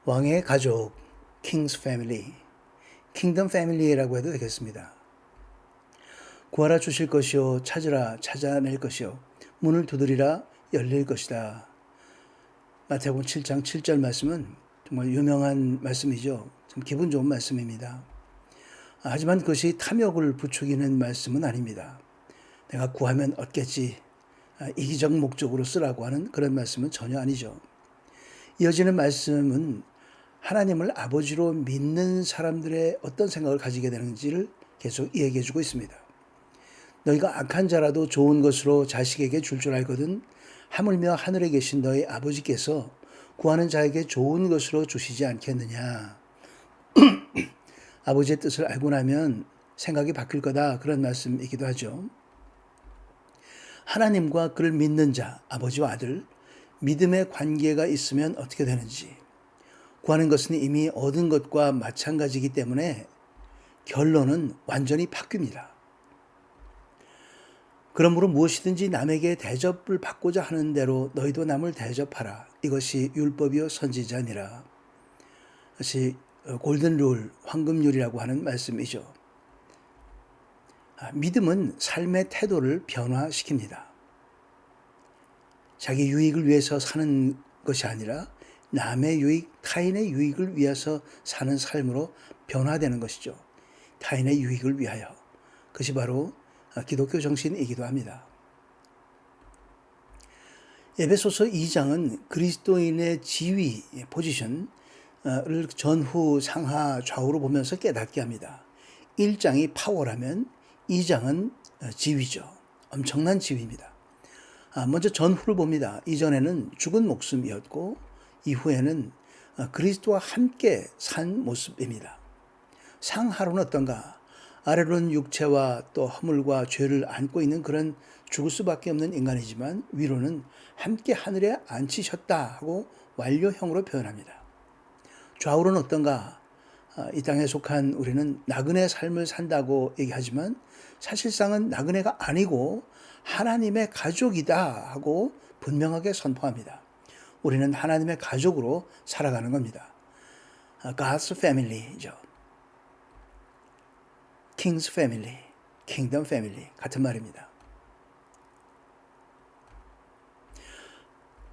왕의 가족, King's Family, Kingdom Family라고 해도 되겠습니다. 구하라 주실 것이요 찾으라 찾아낼 것이요 문을 두드리라 열릴 것이다. 마태복음 7장 7절 말씀은 정말 유명한 말씀이죠. 참 기분 좋은 말씀입니다. 하지만 그것이 탐욕을 부추기는 말씀은 아닙니다. 내가 구하면 얻겠지, 이기적 목적으로 쓰라고 하는 그런 말씀은 전혀 아니죠. 이어지는 말씀은 하나님을 아버지로 믿는 사람들의 어떤 생각을 가지게 되는지를 계속 이야기해 주고 있습니다. 너희가 악한 자라도 좋은 것으로 자식에게 줄 알거든 하물며 하늘에 계신 너희 아버지께서 구하는 자에게 좋은 것으로 주시지 않겠느냐. 아버지의 뜻을 알고 나면 생각이 바뀔 거다, 그런 말씀이기도 하죠. 하나님과 그를 믿는 자, 아버지와 아들, 믿음의 관계가 있으면 어떻게 되는지, 구하는 것은 이미 얻은 것과 마찬가지이기 때문에 결론은 완전히 바뀝니다. 그러므로 무엇이든지 남에게 대접을 받고자 하는 대로 너희도 남을 대접하라. 이것이 율법이요 선지자니라. 이것이 골든 룰, 황금률이라고 하는 말씀이죠. 믿음은 삶의 태도를 변화시킵니다. 자기 유익을 위해서 사는 것이 아니라 남의 유익, 타인의 유익을 위해서 사는 삶으로 변화되는 것이죠. 타인의 유익을 위하여. 그것이 바로 기독교 정신이기도 합니다. 에베소서 2장은 그리스도인의 지위, 포지션을 전후, 상하, 좌우로 보면서 깨닫게 합니다. 1장이 파워라면 2장은 지위죠. 엄청난 지위입니다. 먼저 전후를 봅니다. 이전에는 죽은 목숨이었고 이후에는 그리스도와 함께 산 모습입니다. 상하로는 어떤가? 아래로는 육체와 또 허물과 죄를 안고 있는 그런 죽을 수밖에 없는 인간이지만 위로는 함께 하늘에 앉히셨다 하고 완료형으로 표현합니다. 좌우로는 어떤가? 이 땅에 속한 우리는 나그네 삶을 산다고 얘기하지만 사실상은 나그네가 아니고 하나님의 가족이다 하고 분명하게 선포합니다. 우리는 하나님의 가족으로 살아가는 겁니다. God's family죠. King's family, Kingdom family 같은 말입니다.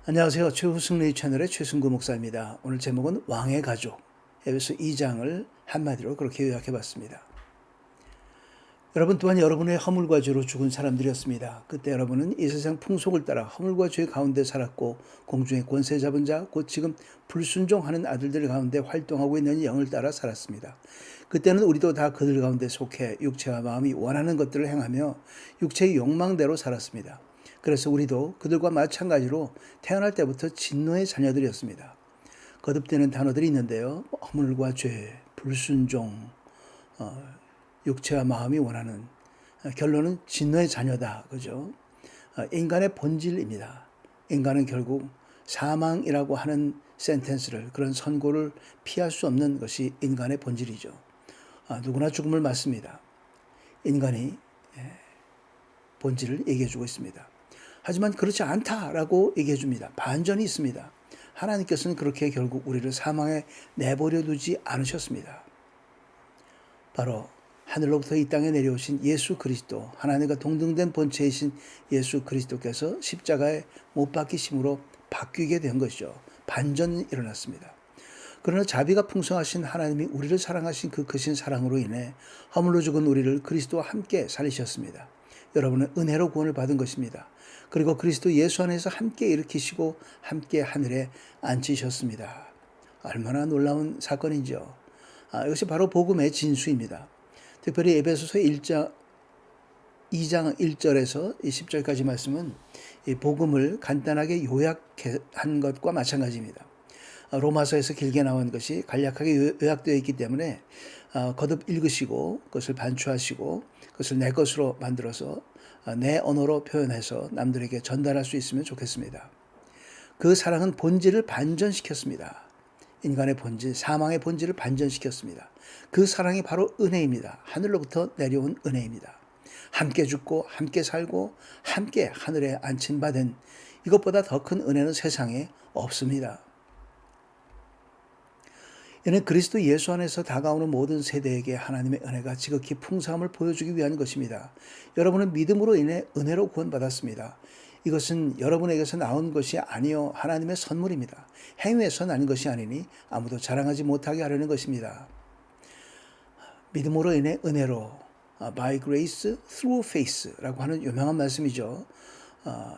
안녕하세요. 최후승리 채널의 최승구 목사입니다. 오늘 제목은 왕의 가족, 에베소 2장을 한마디로 그렇게 요약해봤습니다. 여러분 또한 여러분의 허물과 죄로 죽은 사람들이었습니다. 그때 여러분은 이 세상 풍속을 따라 허물과 죄 가운데 살았고 공중의 권세 잡은 자, 곧 지금 불순종하는 아들들 가운데 활동하고 있는 영을 따라 살았습니다. 그때는 우리도 다 그들 가운데 속해 육체와 마음이 원하는 것들을 행하며 육체의 욕망대로 살았습니다. 그래서 우리도 그들과 마찬가지로 태어날 때부터 진노의 자녀들이었습니다. 거듭되는 단어들이 있는데요. 허물과 죄, 불순종, 육체와 마음이 원하는, 결론은 진노의 자녀다. 그죠? 인간의 본질입니다. 인간은 결국 사망이라고 하는 센텐스를, 그런 선고를 피할 수 없는 것이 인간의 본질이죠. 누구나 죽음을 맞습니다. 인간이 본질을 얘기해 주고 있습니다. 하지만 그렇지 않다라고 얘기해 줍니다. 반전이 있습니다. 하나님께서는 그렇게 결국 우리를 사망에 내버려 두지 않으셨습니다. 바로 하늘로부터 이 땅에 내려오신 예수 그리스도, 하나님과 동등된 본체이신 예수 그리스도께서 십자가에 못 박히심으로 바뀌게 된 것이죠. 반전이 일어났습니다. 그러나 자비가 풍성하신 하나님이 우리를 사랑하신 그 크신 사랑으로 인해 허물로 죽은 우리를 그리스도와 함께 살리셨습니다. 여러분은 은혜로 구원을 받은 것입니다. 그리고 그리스도 예수 안에서 함께 일으키시고 함께 하늘에 앉히셨습니다. 얼마나 놀라운 사건이죠. 이것이 바로 복음의 진수입니다. 특별히 에베소서 2장 1절에서 10절까지 말씀은 이 복음을 간단하게 요약한 것과 마찬가지입니다. 로마서에서 길게 나온 것이 간략하게 요약되어 있기 때문에 거듭 읽으시고 그것을 반추하시고 그것을 내 것으로 만들어서 내 언어로 표현해서 남들에게 전달할 수 있으면 좋겠습니다. 그 사랑은 본질을 반전시켰습니다. 인간의 본질, 사망의 본질을 반전시켰습니다. 그 사랑이 바로 은혜입니다. 하늘로부터 내려온 은혜입니다. 함께 죽고 함께 살고 함께 하늘에 앉힌 바 된 이것보다 더 큰 은혜는 세상에 없습니다. 이는 그리스도 예수 안에서 다가오는 모든 세대에게 하나님의 은혜가 지극히 풍성함을 보여주기 위한 것입니다. 여러분은 믿음으로 인해 은혜로 구원받았습니다. 이것은 여러분에게서 나온 것이 아니요 하나님의 선물입니다. 행위에서 난 것이 아니니 아무도 자랑하지 못하게 하려는 것입니다. 믿음으로 인해 은혜로 by grace through faith라고 하는 유명한 말씀이죠.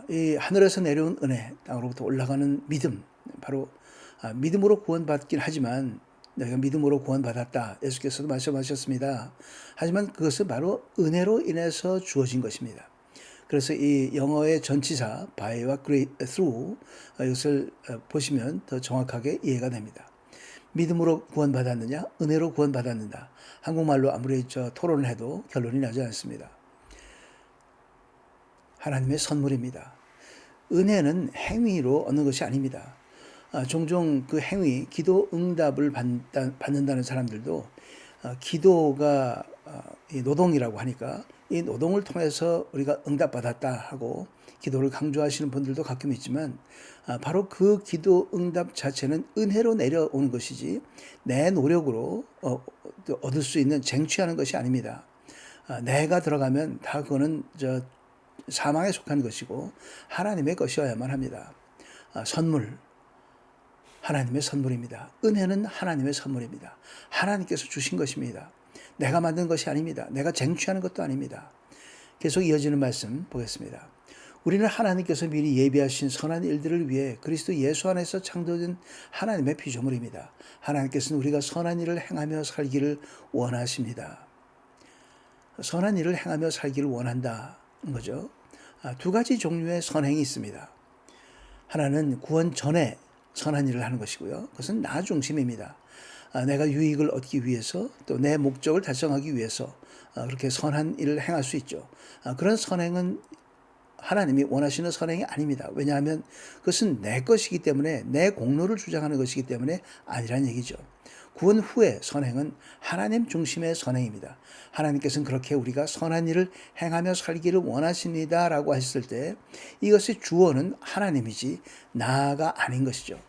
이 하늘에서 내려온 은혜, 땅으로부터 올라가는 믿음, 바로 믿음으로 구원받긴 하지만 내가 믿음으로 구원받았다. 예수께서도 말씀하셨습니다. 하지만 그것은 바로 은혜로 인해서 주어진 것입니다. 그래서 이 영어의 전치사 by와 through 이것을 보시면 더 정확하게 이해가 됩니다. 믿음으로 구원받았느냐, 은혜로 구원받았는가. 한국말로 아무리 토론을 해도 결론이 나지 않습니다. 하나님의 선물입니다. 은혜는 행위로 얻는 것이 아닙니다. 종종 그 행위, 기도 응답을 받는다는 사람들도 기도가 노동이라고 하니까 이 노동을 통해서 우리가 응답받았다 하고 기도를 강조하시는 분들도 가끔 있지만 바로 그 기도 응답 자체는 은혜로 내려오는 것이지 내 노력으로 얻을 수 있는 쟁취하는 것이 아닙니다. 내가 들어가면 다 그거는 사망에 속한 것이고 하나님의 것이어야만 합니다. 선물, 하나님의 선물입니다. 은혜는 하나님의 선물입니다. 하나님께서 주신 것입니다. 내가 만든 것이 아닙니다. 내가 쟁취하는 것도 아닙니다. 계속 이어지는 말씀 보겠습니다. 우리는 하나님께서 미리 예비하신 선한 일들을 위해 그리스도 예수 안에서 창조된 하나님의 피조물입니다. 하나님께서는 우리가 선한 일을 행하며 살기를 원하십니다. 선한 일을 행하며 살기를 원한다는 거죠. 두 가지 종류의 선행이 있습니다. 하나는 구원 전에 선한 일을 하는 것이고요. 그것은 나 중심입니다. 내가 유익을 얻기 위해서 또 내 목적을 달성하기 위해서 그렇게 선한 일을 행할 수 있죠. 그런 선행은 하나님이 원하시는 선행이 아닙니다. 왜냐하면 그것은 내 것이기 때문에 내 공로를 주장하는 것이기 때문에 아니란 얘기죠. 구원 후의 선행은 하나님 중심의 선행입니다. 하나님께서는 그렇게 우리가 선한 일을 행하며 살기를 원하십니다 라고 하셨을 때 이것의 주어는 하나님이지 나가 아닌 것이죠.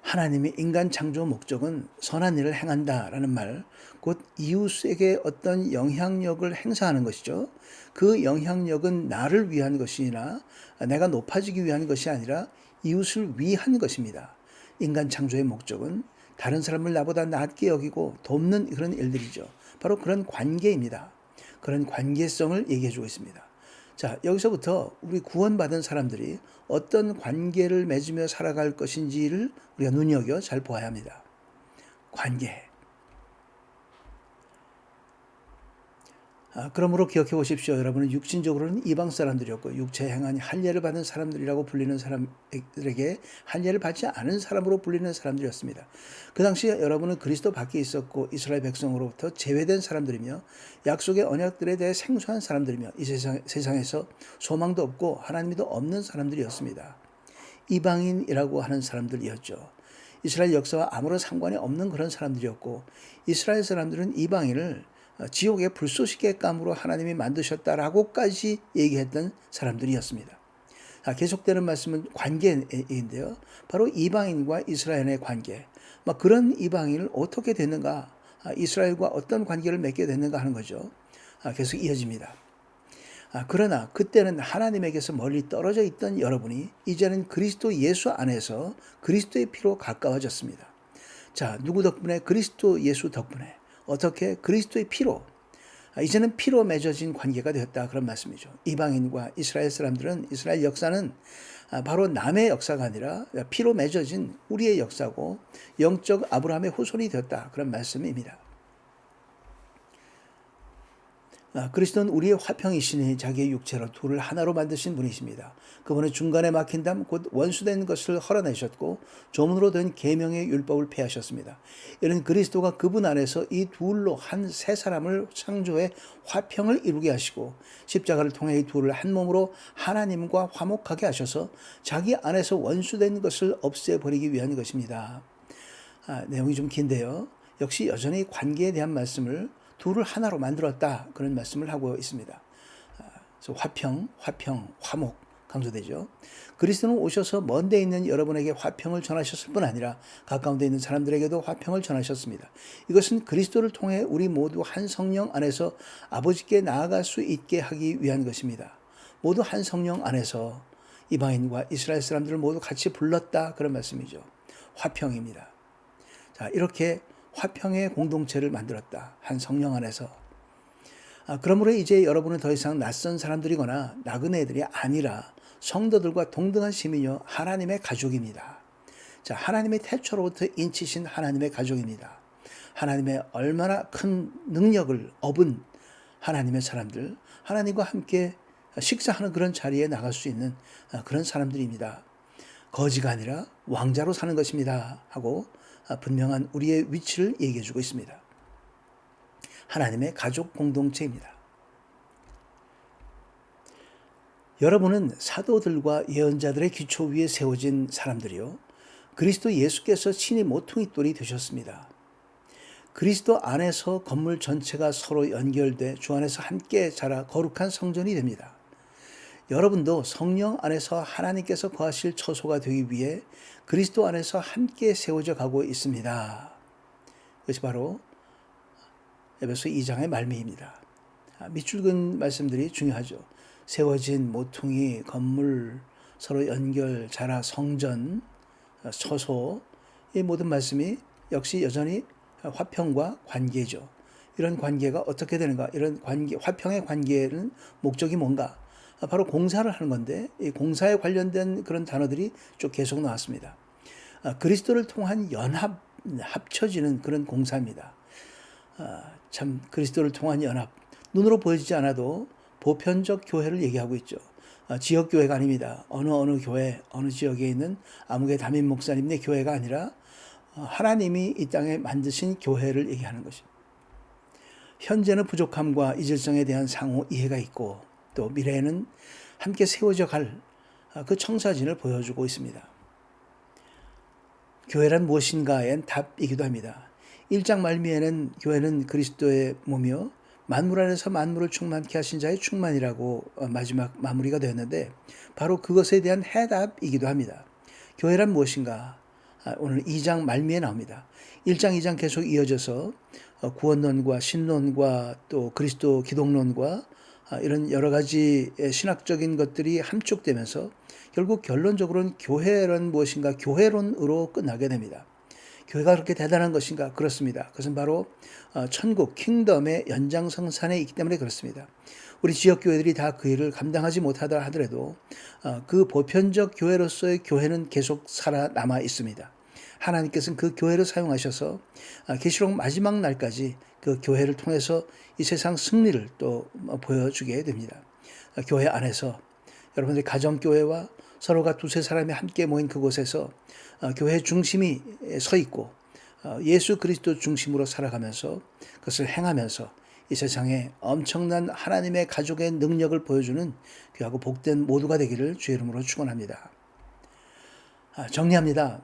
하나님이 인간 창조 목적은 선한 일을 행한다라는 말, 곧 이웃에게 어떤 영향력을 행사하는 것이죠. 그 영향력은 나를 위한 것이나 내가 높아지기 위한 것이 아니라 이웃을 위한 것입니다. 인간 창조의 목적은 다른 사람을 나보다 낮게 여기고 돕는 그런 일들이죠. 바로 그런 관계입니다. 그런 관계성을 얘기해 주고 있습니다. 자, 여기서부터 우리 구원받은 사람들이 어떤 관계를 맺으며 살아갈 것인지를 우리가 눈여겨 잘 보아야 합니다. 관계. 그러므로 기억해 보십시오. 여러분은 육신적으로는 이방 사람들이었고 육체에 행하니 할례를 받은 사람들이라고 불리는 사람들에게 할례를 받지 않은 사람으로 불리는 사람들이었습니다. 그 당시에 여러분은 그리스도 밖에 있었고 이스라엘 백성으로부터 제외된 사람들이며 약속의 언약들에 대해 생소한 사람들이며 이 세상에서 소망도 없고 하나님도 없는 사람들이었습니다. 이방인이라고 하는 사람들이었죠. 이스라엘 역사와 아무런 상관이 없는 그런 사람들이었고 이스라엘 사람들은 이방인을 지옥의 불쏘시개 감으로 하나님이 만드셨다라고까지 얘기했던 사람들이었습니다. 계속되는 말씀은 관계인데요. 바로 이방인과 이스라엘의 관계. 그런 이방인을 어떻게 됐는가, 이스라엘과 어떤 관계를 맺게 됐는가 하는 거죠. 계속 이어집니다. 그러나 그때는 하나님에게서 멀리 떨어져 있던 여러분이 이제는 그리스도 예수 안에서 그리스도의 피로 가까워졌습니다. 자, 누구 덕분에? 그리스도 예수 덕분에. 어떻게? 그리스도의 피로. 이제는 피로 맺어진 관계가 되었다. 그런 말씀이죠. 이방인과 이스라엘 사람들은, 이스라엘 역사는 바로 남의 역사가 아니라 피로 맺어진 우리의 역사고 영적 아브라함의 후손이 되었다. 그런 말씀입니다. 그리스도는 우리의 화평이시니 자기의 육체로 둘을 하나로 만드신 분이십니다. 그분은 중간에 막힌 담 곧 원수된 것을 헐어내셨고 조문으로 된 계명의 율법을 폐하셨습니다. 이는 그리스도가 그분 안에서 이 둘로 한 세 사람을 창조해 화평을 이루게 하시고 십자가를 통해 이 둘을 한 몸으로 하나님과 화목하게 하셔서 자기 안에서 원수된 것을 없애버리기 위한 것입니다. 내용이 좀 긴데요. 역시 여전히 관계에 대한 말씀을 둘을 하나로 만들었다. 그런 말씀을 하고 있습니다. 그래서 화평, 화목, 강조되죠. 그리스도는 오셔서 먼 데 있는 여러분에게 화평을 전하셨을 뿐 아니라 가까운 데 있는 사람들에게도 화평을 전하셨습니다. 이것은 그리스도를 통해 우리 모두 한 성령 안에서 아버지께 나아갈 수 있게 하기 위한 것입니다. 모두 한 성령 안에서 이방인과 이스라엘 사람들을 모두 같이 불렀다, 그런 말씀이죠. 화평입니다. 자, 이렇게 화평의 공동체를 만들었다. 한 성령 안에서. 그러므로 이제 여러분은 더 이상 낯선 사람들이거나 나그네들이 아니라 성도들과 동등한 시민이요 하나님의 가족입니다. 자, 하나님의 태초로부터 인치신 하나님의 가족입니다. 하나님의 얼마나 큰 능력을 업은 하나님의 사람들, 하나님과 함께 식사하는 그런 자리에 나갈 수 있는 그런 사람들입니다. 거지가 아니라 왕자로 사는 것입니다 하고 분명한 우리의 위치를 얘기해 주고 있습니다. 하나님의 가족 공동체입니다. 여러분은 사도들과 예언자들의 기초 위에 세워진 사람들이요, 그리스도 예수께서 친히 모퉁이 돌이 되셨습니다. 그리스도 안에서 건물 전체가 서로 연결돼 주 안에서 함께 자라 거룩한 성전이 됩니다. 여러분도 성령 안에서 하나님께서 거하실 처소가 되기 위해 그리스도 안에서 함께 세워져 가고 있습니다. 이것이 바로 에베소 2장의 말미입니다. 밑줄 긋은 말씀들이 중요하죠. 세워진 모퉁이, 건물, 서로 연결, 자라, 성전, 처소, 이 모든 말씀이 역시 여전히 화평과 관계죠. 이런 관계가 어떻게 되는가? 이런 관계, 화평의 관계는 목적이 뭔가? 바로 공사를 하는 건데, 이 공사에 관련된 그런 단어들이 쭉 계속 나왔습니다. 그리스도를 통한 연합, 합쳐지는 그런 공사입니다. 참 그리스도를 통한 연합, 눈으로 보여지지 않아도 보편적 교회를 얘기하고 있죠. 지역교회가 아닙니다. 어느 교회, 어느 지역에 있는 아무개 담임 목사님의 교회가 아니라 하나님이 이 땅에 만드신 교회를 얘기하는 것입니다. 현재는 부족함과 이질성에 대한 상호 이해가 있고 또 미래에는 함께 세워져 갈 그 청사진을 보여주고 있습니다. 교회란 무엇인가엔 답이기도 합니다. 1장 말미에는 교회는 그리스도의 몸이요 만물 안에서 만물을 충만케 하신 자의 충만이라고 마지막 마무리가 되었는데, 바로 그것에 대한 해답이기도 합니다. 교회란 무엇인가? 오늘 2장 말미에 나옵니다. 1장, 2장 계속 이어져서 구원론과 신론과 또 그리스도 기독론과 이런 여러 가지 신학적인 것들이 함축되면서 결국 결론적으로는 교회란 무엇인가? 교회론으로 끝나게 됩니다. 교회가 그렇게 대단한 것인가? 그렇습니다. 그것은 바로 천국, 킹덤의 연장성산에 있기 때문에 그렇습니다. 우리 지역교회들이 다 그 일을 감당하지 못하다 하더라도 그 보편적 교회로서의 교회는 계속 살아남아 있습니다. 하나님께서는 그 교회를 사용하셔서 계시록 마지막 날까지 그 교회를 통해서 이 세상 승리를 또 보여주게 됩니다. 교회 안에서 여러분들이 가정교회와 서로가 두세 사람이 함께 모인 그곳에서 교회 중심이 서 있고 예수 그리스도 중심으로 살아가면서 그것을 행하면서 이 세상에 엄청난 하나님의 가족의 능력을 보여주는 귀하고 복된 모두가 되기를 주의 이름으로 축원합니다. 정리합니다.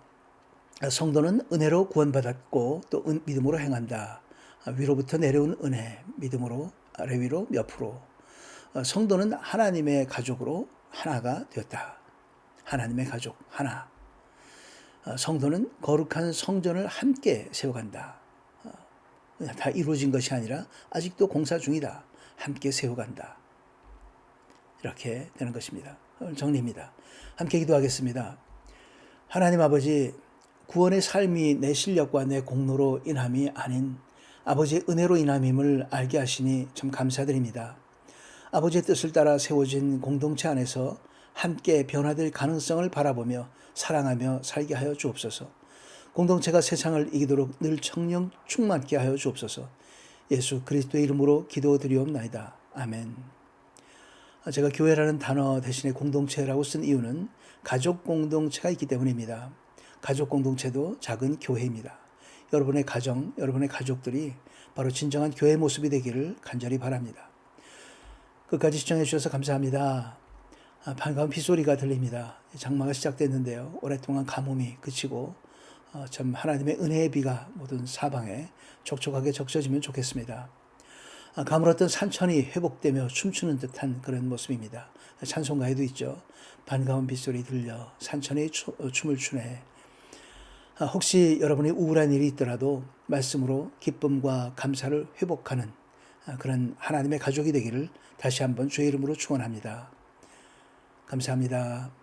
성도는 은혜로 구원받았고 또 믿음으로 행한다. 위로부터 내려온 은혜, 믿음으로 아래 위로 옆으로. 성도는 하나님의 가족으로 하나가 되었다. 하나님의 가족 하나. 성도는 거룩한 성전을 함께 세워간다. 다 이루어진 것이 아니라 아직도 공사 중이다. 함께 세워간다. 이렇게 되는 것입니다. 오늘 정리입니다. 함께 기도하겠습니다. 하나님 아버지, 구원의 삶이 내 실력과 내 공로로 인함이 아닌 아버지의 은혜로 인함임을 알게 하시니 참 감사드립니다. 아버지의 뜻을 따라 세워진 공동체 안에서 함께 변화될 가능성을 바라보며 사랑하며 살게 하여 주옵소서. 공동체가 세상을 이기도록 늘 청령 충만케 하여 주옵소서. 예수 그리스도의 이름으로 기도드리옵나이다. 아멘. 제가 교회라는 단어 대신에 공동체라고 쓴 이유는 가족 공동체가 있기 때문입니다. 가족 공동체도 작은 교회입니다. 여러분의 가정, 여러분의 가족들이 바로 진정한 교회 모습이 되기를 간절히 바랍니다. 끝까지 시청해 주셔서 감사합니다. 반가운 빗소리가 들립니다. 장마가 시작됐는데요. 오랫동안 가뭄이 그치고 참 하나님의 은혜의 비가 모든 사방에 촉촉하게 적셔지면 좋겠습니다. 가물었던 산천이 회복되며 춤추는 듯한 그런 모습입니다. 찬송가에도 있죠. 반가운 빗소리 들려 산천이 춤을 추네. 혹시 여러분이 우울한 일이 있더라도 말씀으로 기쁨과 감사를 회복하는 그런 하나님의 가족이 되기를 다시 한번 주의 이름으로 축원합니다. 감사합니다.